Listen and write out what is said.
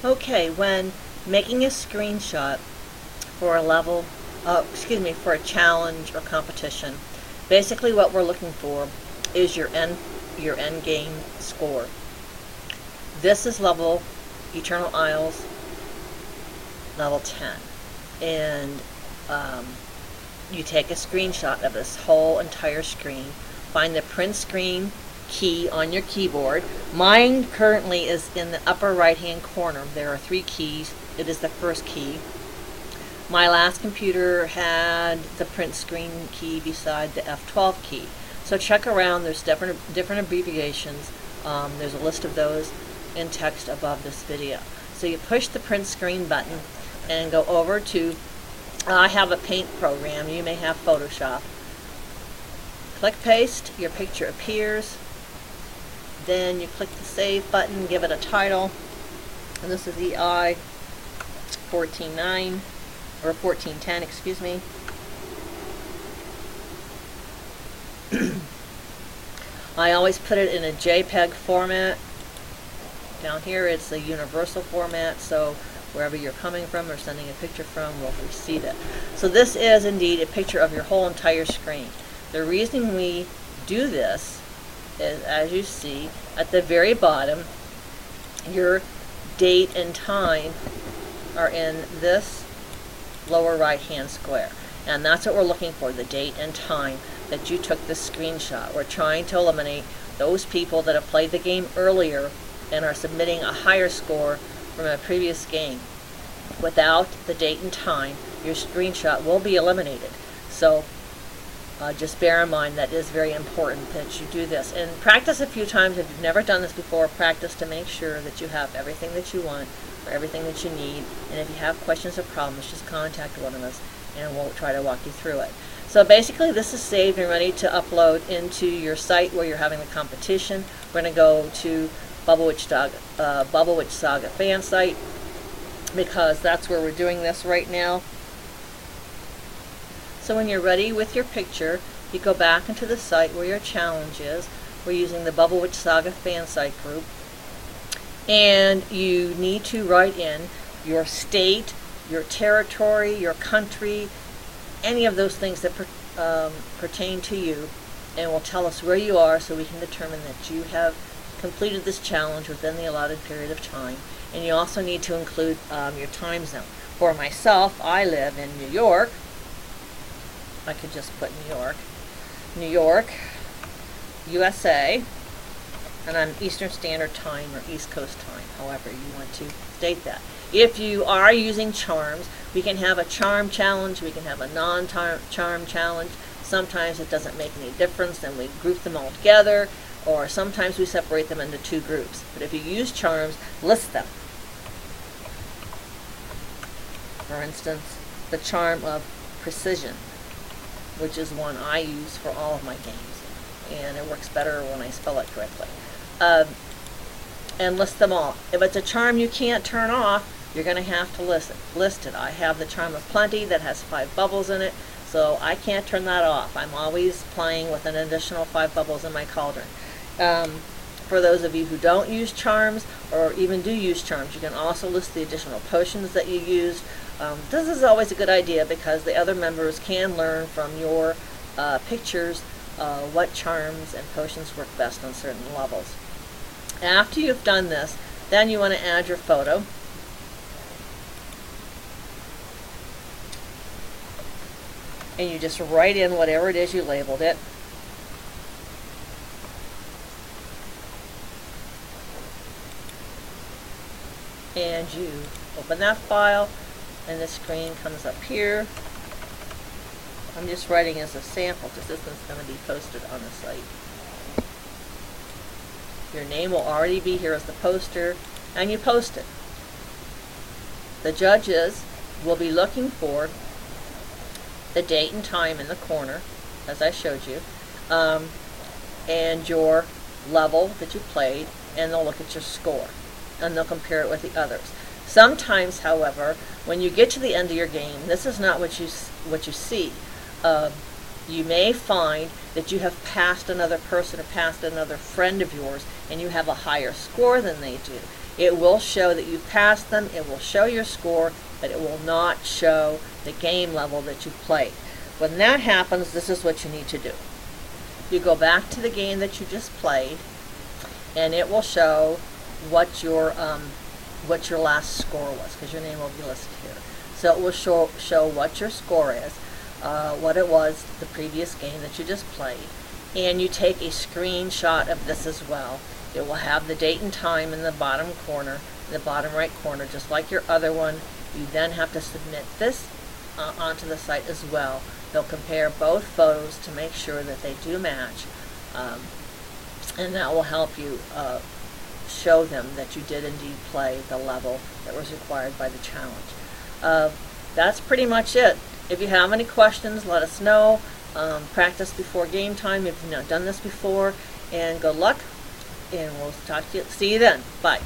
Okay, when making a screenshot for a level, for a challenge or competition, basically what we're looking for is your end game score. This is level Eternal Isles, level 10, and you take a screenshot of this whole entire screen. Find the print screen key on your keyboard. Mine currently is in the upper right hand corner. There are 3 keys. It is the first key. My last computer had the print screen key beside the F12 key. So check around. There's different abbreviations. There's a list of those in text above this video. So you push the print screen button and go over to, I have a paint program. You may have Photoshop. Click paste. Your picture appears. Then you click the save button, give it a title, and this is EI 14.9 or 14.10, excuse me. I always put it in a JPEG format. Down here it's a universal format, so wherever you're coming from or sending a picture from will receive it. So this is indeed a picture of your whole entire screen. The reason we do this is, as you see at the very bottom, your date and time are in this lower right hand square, and that's what we're looking for, the date and time that you took this screenshot. We're trying to eliminate those people that have played the game earlier and are submitting a higher score from a previous game. Without the date and time, your screenshot will be eliminated. So just bear in mind that is very important that you do this. And practice a few times. If you've never done this before, practice to make sure that you have everything that you want or everything that you need. And if you have questions or problems, just contact one of us and we'll try to walk you through it. So basically this is saved and ready to upload into your site where you're having the competition. We're going to go to Bubble Witch Saga fan site because that's where we're doing this right now. So when you're ready with your picture, you go back into the site where your challenge is. We're using the Bubble Witch Saga fan site group. And you need to write in your state, your territory, your country, any of those things that pertain to you, and will tell us where you are so we can determine that you have completed this challenge within the allotted period of time. And you also need to include your time zone. For myself, I live in New York. I could just put New York, USA, and I'm Eastern Standard Time or East Coast Time, however you want to state that. If you are using charms, we can have a charm challenge, we can have a non-charm challenge. Sometimes it doesn't make any difference and we group them all together, or sometimes we separate them into 2 groups. But if you use charms, list them. For instance, the charm of precision, which is one I use for all of my games, and it works better when I spell it correctly. And list them all. If it's a charm you can't turn off, you're going to have to list it. I have the Charm of Plenty that has 5 bubbles in it, so I can't turn that off. I'm always playing with an additional 5 bubbles in my cauldron. For those of you who don't use charms, or even do use charms, you can also list the additional potions that you used. This is always a good idea because the other members can learn from your pictures what charms and potions work best on certain levels. After you've done this, then you want to add your photo. And you just write in whatever it is you labeled it. And you open that file, and the screen comes up here. I'm just writing as a sample because this one's going to be posted on the site. Your name will already be here as the poster, and you post it. The judges will be looking for the date and time in the corner, as I showed you, and your level that you played, and they'll look at your score, and they'll compare it with the others. Sometimes, however, when you get to the end of your game, this is not what you see. You may find that you have passed another person or passed another friend of yours, and you have a higher score than they do. It will show that you passed them, it will show your score, but it will not show the game level that you played. When that happens, this is what you need to do. You go back to the game that you just played, and it will show what your last score was, because your name will be listed here. So it will show what your score is, what it was the previous game that you just played, and you take a screenshot of this as well. It will have the date and time in the bottom corner, in the bottom right corner, just like your other one. You then have to submit this onto the site as well. They'll compare both photos to make sure that they do match, and that will help you show them that you did indeed play the level that was required by the challenge. That's pretty much it. If you have any questions, let us know. Practice before game time if you've not done this before, and good luck, and we'll talk to you. See you then. Bye.